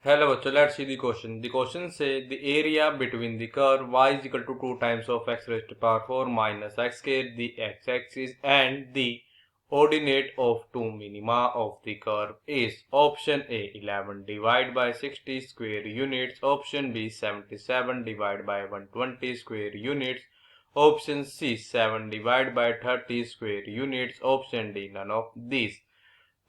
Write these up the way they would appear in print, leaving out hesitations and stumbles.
Hello, so let's see the question. The question says the area between the curve y is equal to 2 times of x raised to power 4 minus x square, the x-axis, and the ordinate of two minima of the curve is option A 11 divided by 60 square units, option B 77 divided by 120 square units, option C 7 divided by 30 square units, option D none of these.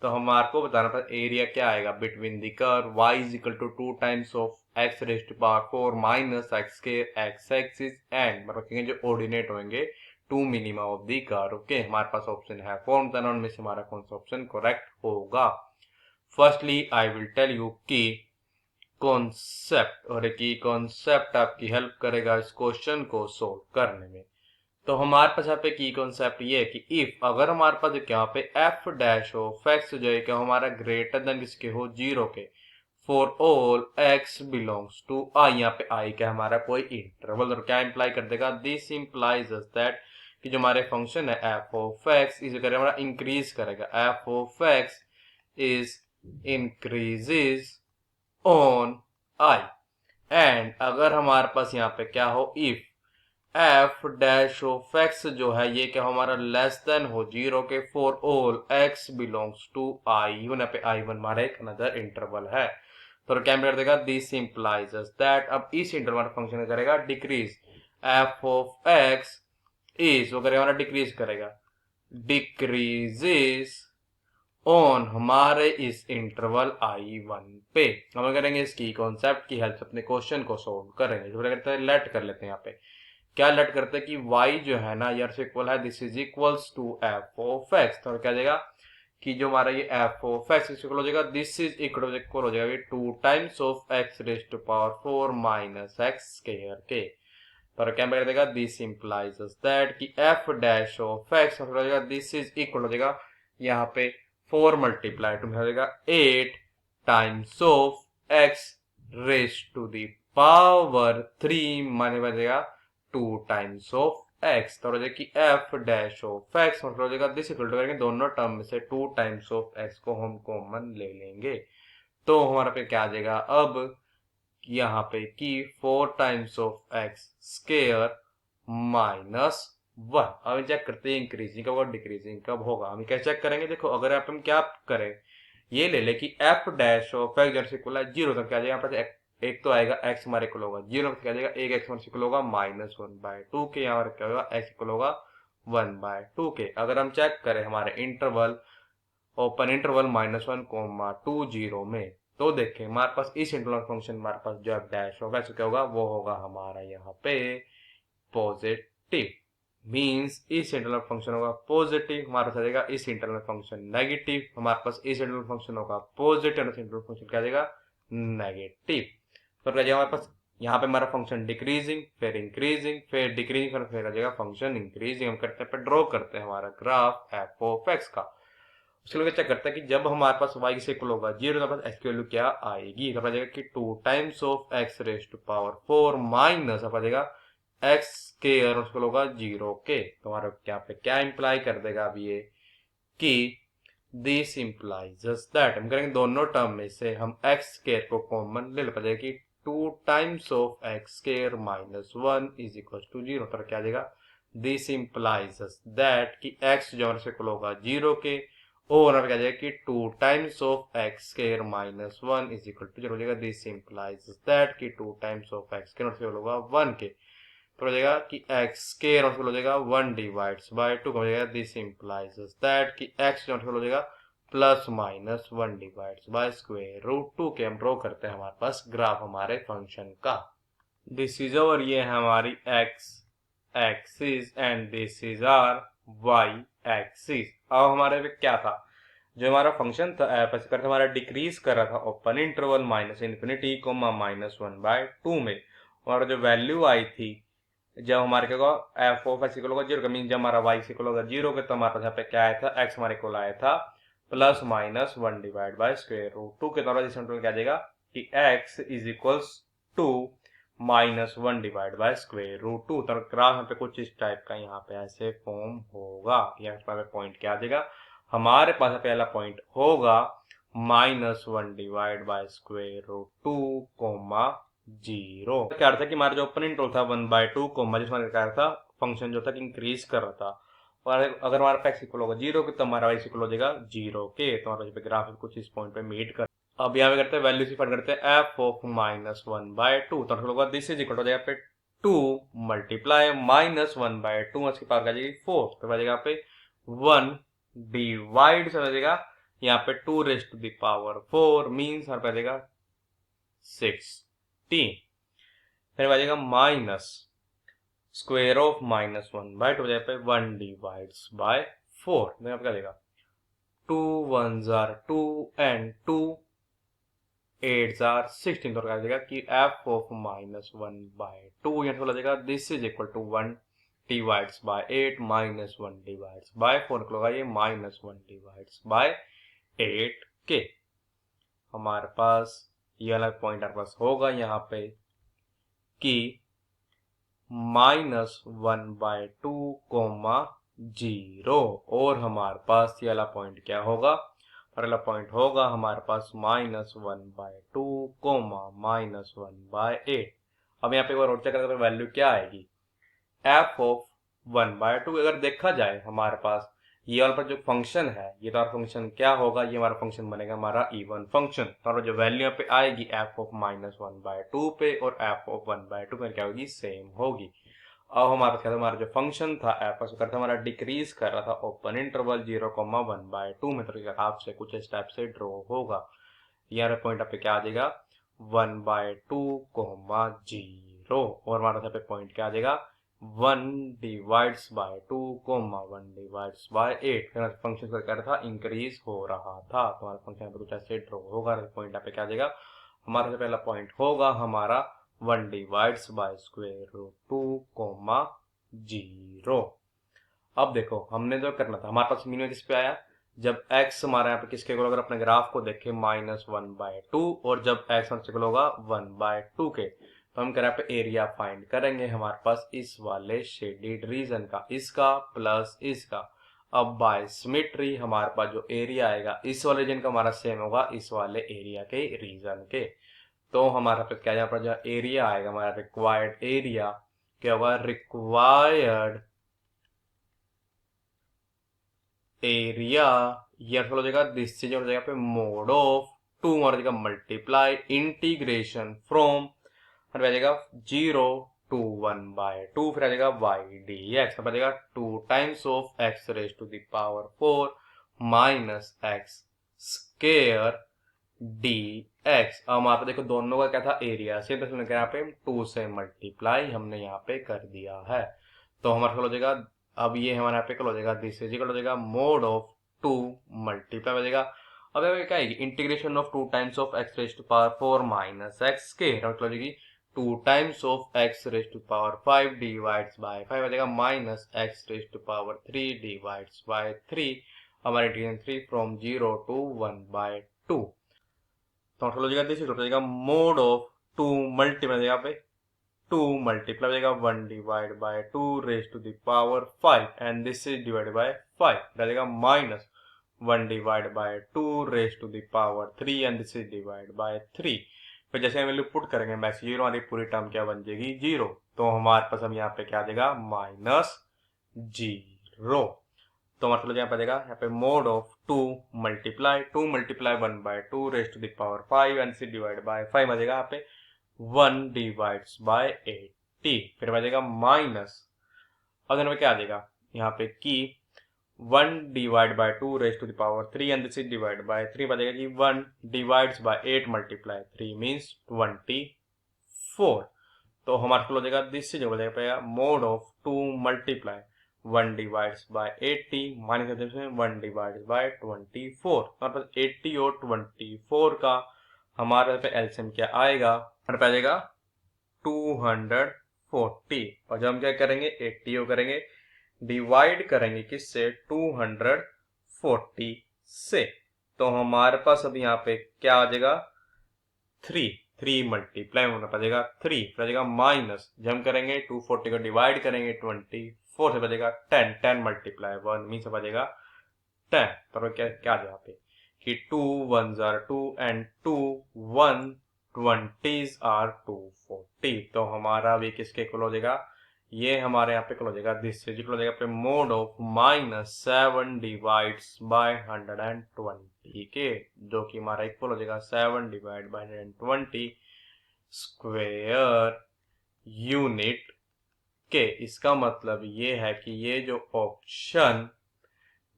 तो हमारे को बताना था area क्या आएगा between the curve y is equal to 2 times of x raise to power 4 minus x square x axis and रखेंगे जो ordinate होंगे to minima of the curve. Okay, हमारे पास ऑप्शन है फॉर्म बताना, उनमें से हमारा कौन सा ऑप्शन करेक्ट होगा। Firstly I will tell you कि कॉन्सेप्ट और एक कॉन्सेप्ट आपकी हेल्प करेगा इस क्वेश्चन को सोल्व करने में। तो हमारे पास यहाँ पे की कॉन्सेप्ट ये है कि इफ अगर हमारे पास यहाँ पे एफ डैश ऑफ एक्स जो है कि हमारा ग्रेटर देन किसके हो जीरो के, for all x belongs to I, यहाँ पे आई क्या हमारा कोई इंटरवल, और क्या इंप्लाई कर देगा, दिस इंप्लाइज दैट कि जो हमारे फंक्शन है एफ ऑफ एक्स इज हमारा इंक्रीज करेगा, f of x is increases on I. And अगर हमारे पास यहाँ पे क्या हो, if f dash of x जो है ये क्या हमारा लेस देन हो जीरो के, for all x belongs to I, यहाँ पे आई वन हमारा एक अनदर इंटरवल है। तो क्या कर देगा, दिस इंप्लाइज दैट, अब इस इंटरवल फंक्शन करेगा decrease, F of x is वो करेगा हमारा डिक्रीज करेगा, डिक्रीजेस ऑन हमारे इस इंटरवल आई वन पे। हम करेंगे इसकी कॉन्सेप्ट की हेल्प से अपने क्वेश्चन को सोल्व करेंगे। तो करते हैं लेट कर लेते हैं, यहाँ पे क्या लेट करते हैं कि y जो है ना यार से इक्वल है, this is equals to f of x. तो क्या जाएगा कि जो हमारा ये एफ ऑफ एक्स इक्वल हो जाएगा, दिस इज इक्वल हो जाएगा two times of x raise to power 4 minus x square के। तो क्या कर देगा, दिस इंप्लाइज दैट कि एफ डैश ऑफ एक्स हो जाएगा, दिस इज इक्वल हो जाएगा यहाँ पे 4 मल्टीप्लाई टू हो जाएगा 8 times of x raise to the power 3 माने हो जाएगा 2 टाइम्स ऑफ एक्स। तो हो जाएगा कि एफ डैश ऑफ एक्स मतलब हो जाएगा दिस इक्वल टू करेंगे दोनों टर्म में से 2 टाइम्स ऑफ एक्स को हम कॉमन ले लेंगे। तो हमारा पे क्या आ जाएगा अब यहाँ पे कि 4 times of x square minus 1। अब चेक करते हैं इंक्रीजिंग कब और डिक्रीजिंग कब होगा। हम क्या चेक करेंगे, देखो अगर आप हम क्या करें, ये ले ले कि एफ डैश ऑफ एक्स जैसे इक्वल है जीरो, तो क्या आ जाएगा यहाँ पर एक तो आएगा एक्स हमारे इक्वल होगा जीरो, तो क्या आ जाएगा एक एक्स हमारे इक्वल होगा माइनस 1/2 के, यहाँ क्या होगा एक्स इक्वल होगा 1/2 के। अगर हम चेक करें हमारे इंटरवल ओपन इंटरवल -1, 2 जीरो में, तो देखें हमारे पास इस इंटरवल फंक्शन हमारे पास जो डैश होगा क्या होगा, वो होगा हमारा यहाँ पे पॉजिटिव। मींस इस इंटरनल फंक्शन होगा पॉजिटिव, हमारे पास आ जाएगा इस इंटरनल फंक्शन नेगेटिव, हमारे पास इस इंटरनल फंक्शन होगा पॉजिटिव, इंटरनल फंक्शन क्या आ जाएगा नेगेटिव। तो क्या हमारे पास यहाँ पे हमारा फंक्शन डिक्रीजिंग फिर इंक्रीजिंग फिर डिक्रीजिंग फिर आ जाएगा फंक्शन इंक्रीजिंग। हम करते हैं ड्रॉ करते हैं हमारा ग्राफ एफ ऑफ एक्स का। उसके लिए चेक करता है कि जब हमारे पास y से इक्वल होगा जीरो, तो पास x की वैल्यू क्या आएगी, तो आ जाएगा कि 2 times of x raise to power 4 minus आ जाएगा x स्क्वायर उसको होगा जीरो के। तो हमारा क्या पे क्या इंप्लाई कर देगा अब ये कि दिस इंप्लाइज दैट, हम करेंगे दोनों टर्म में से हम x स्क्वायर को कॉमन ले पाएगा कि 2 times of x square minus 1 is equal to zero. तो क्या आ जाएगा, दिस इंप्लाइज दैट कि x जो हमारे से इक्वल होगा जीरो के, और क्या जाएगा कि 2 times of x square minus 1 is equal to zero हो जाएगा। दिस इंप्लाइज दैट कि 2 टाइम्स ऑफ एक्स स्क्वायर से होगा 1 के, तो हो जाएगा कि एक्स स्क्वायर हो जाएगा 1 डिवाइड्स बाय 2 हो जाएगा। दिस इंप्लाइज दैट कि एक्स जो हो जाएगा plus minus 1 divides by square root 2 के। हम ड्रॉ करते हैं हमारे पास ग्राफ हमारे फंक्शन का। दिस इज ओवर, ये है हमारी x axis and this is our y axis. अब हमारे पे क्या था, जो हमारा फंक्शन था एफ करके हमारा डिक्रीज कर रहा था ओपन इंटरवल -∞, -1/2 में, और जो वैल्यू आई थी जब हमारे क्या होगा एफ ऑफ एक्स इक्वल होगा जीरो का, मीन जब हमारा वाई इक्वल होगा जीरो के, तो हमारे पास यहाँ पे क्या आया था एक्स हमारे इक्वल आया था +-1 डिवाइड बाय स्क्वायर रूट 2 के द्वारा। जिसमें क्या आ जाएगा कि x is equals to -1 divide by square root 2। तो ग्राफ यहाँ पे कुछ इस टाइप का यहाँ पे ऐसे फॉर्म होगा। यहाँ पे पॉइंट क्या आ जाएगा, हमारे पास पहला पॉइंट होगा -1 divide by square root 2 comma 0। क्या अर्थ है कि हमारा जो ओपन इंटरवल था 1/2 कोमा, जिसमें क्या था फंक्शन जो था इंक्रीज कर रहा था, और अगर हमारा x इक्वल होगा 0 के तो हमारा y इक्वल हो जाएगा 0 के। तो हमारा ग्राफ कुछ इस पॉइंट पे मीट कर। अब यहाँ पे करते हैं वैल्यू फाइंड करते हैं f ऑफ -1/2। तो होगा दिस इज इक्वल हो जाएगा पे 2 मल्टीप्लाई -1/2 इसके पास आ जाएगी 4, तो आ जाएगा पे 1 डिवाइड हो जाएगा यहाँ पे 2 raise to the power 4 means हमारे पास जाएगा 16। फिर आ जाएगा माइनस स्क्वायर ऑफ -1/2 हो जाएगा पे 1 डिवाइड्स बाय 4। क्या देगा 2 1s are 2 and 2 8s are 16। तो क्या देगा कि f ऑफ -1/2 यहाँ बोला जाएगा this is equal to 1 divides by 8 -1 divides by 4 निकलेगा ये -1 डिवाइड्स बाय 8 के। हमारे पास ये वाला पॉइंट हमारे पास होगा यहाँ पे कि -1/2 कोमा 0, और हमारे पास ये वाला पॉइंट क्या होगा, अगला पॉइंट होगा हमारे पास -1/2 कोमा -1/8। अब यहाँ पे एक बार और चेक करते हैं वैल्यू क्या आएगी f ऑफ 1/2। अगर देखा जाए हमारे पास ये वाला पर जो फंक्शन है, ये तो फंक्शन क्या होगा, ये हमारा फंक्शन बनेगा हमारा इवन फंक्शन। तो जो वैल्यू यहाँ पे आएगी f ऑफ -1/2 पे और f ऑफ 1/2 पे क्या होगी, सेम होगी। अब हमारे पास हमारा जो फंक्शन था f करता हमारा डिक्रीज कर रहा था ओपन इंटरवल 0,1/2 में। तो आपसे कुछ स्टेप से ड्रॉ होगा। यहाँ पॉइंट पे क्या आ जाएगा 1/2 कोमा 0, और हमारा यहाँ पे पॉइंट क्या आ जाएगा 1 divides by 2 comma 1 divides by 8। Function का क्या था इंक्रीज हो रहा था, तो हमारा फंक्शन पे कुछ ऐसे ड्रॉ होगा। पॉइंट पे क्या आ जाएगा हमारा पहला पॉइंट होगा हमारा 1 divides by square root 2 comma 0। अब देखो हमने जो करना था हमारे पास मिनिमम किस पे आया, जब x हमारे यहाँ पे किसके इक्वल, अगर अपने ग्राफ को देखें -1/2, और जब x हमारे इक्वल होगा 1/2 के, तो हम यहाँ पे एरिया फाइंड करेंगे हमारे पास इस वाले शेडेड रीजन का, इसका प्लस इसका। अब बाय सिमेट्री हमारे पास जो एरिया आएगा इस वाले रीजन का हमारा सेम होगा इस वाले एरिया के रीजन के। तो हमारा पे क्या यहाँ पर जो एरिया आएगा हमारा रिक्वायर्ड एरिया क्या होगा, रिक्वायर्ड एरिया ये हो जाएगा दिस चीज हो जाएगा पे मोड ऑफ 2 हो जाएगा मल्टीप्लाई इंटीग्रेशन फ्रॉम आ जाएगा 0 to 1/2, फिर आ जाएगा y dx, अब आ जाएगा 2 times of x raise to the power 4 minus x square dx। अब हमारे देखो दोनों का क्या था एरिया से, तो हमने यहाँ पे 2 से मल्टीप्लाई हमने यहाँ पे कर दिया है। तो हमारा हो जाएगा अब ये हमारे यहाँ पे कल हो जाएगा दिस इज इक्वल हो जाएगा मोड ऑफ 2 मल्टीप्लाई हो जाएगा। अब यहाँ पे क्या आएगी integration of 2 times of x raise to power 4 minus x के, हो जाएगी 2 times of x raise to power 5 divides by 5 हो जाएगा minus x raise to power 3 divides by 3। हमारे इंटीग्रेशन 3 फ्रॉम 0 to 1/2। तो हो जाएगा दिस हो जाएगा मोड ऑफ 2 मल्टीप्लाई हो जाएगा पे 2 मल्टीप्लाई हो जाएगा 1 divide by 2 raise to the power 5 and this is divide by 5 हो जाएगा minus 1 divide by 2 raise to the power 3 and this is divide by 3। फिर जैसे हम वैल्यू पुट करेंगे मैक्स 0, हमारी पूरी टर्म क्या बन जाएगी 0। तो हमारे पास हम यहाँ पे क्या आ जाएगा -0। तो मतलब यहाँ पे देगा यहाँ पे mod of 2 multiply 1/2 raise to the power 5 and c divide by 5 आ जाएगा यहाँ पे 1 डिवाइड्स बाय 80, फिर बचेगा माइनस, अब यहाँ पे क्या आ जाएगा यहाँ पे कि 1 divide by 2 raise to the power 3 and this is divide by 3 बचेगा कि 1 डिवाइड्स बाय 8 मल्टीप्लाई 3 मीन्स 24। तो हमारे को हो जाएगा दिस इज हो जाएगा mode of 2 multiply 1 divides bye 80 minus 1 divides bye 24। हमारे पास 80 और 24 का हमारे पे एलसीएम क्या आएगा, हमारे पे आ जाएगा 240। और जब हम क्या करेंगे 80 को करेंगे डिवाइड करेंगे किससे 240 से, तो हमारे पास अब यहाँ पे क्या आ जाएगा 3 मल्टीप्लाई होना पड़ेगा 3 बचेगा माइनस, जब हम करेंगे 240 को डिवाइड करेंगे 24 से बचेगा 10 मल्टीप्लाई 1 मीन से बचेगा 10। तो क्या क्या आ जाएगा यहाँ पे कि 2 1s are 2 and 2 120s are 240। तो हमारा भी किसके इक्वल हो जाएगा, ये हमारे यहाँ पे इक्वल हो जाएगा दिस इज इक्वल हो जाएगा पे मोड ऑफ -7 डिवाइड्स बाय 120 के, जो कि हमारा इक्वल हो जाएगा 7 डिवाइड बाय 120 स्क्वायर यूनिट के। इसका मतलब ये है कि ये जो ऑप्शन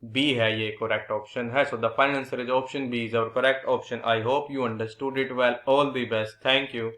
बी है ये करेक्ट ऑप्शन है। So the final answer is option B is our correct option. I hope you understood it well. All the best. Thank you.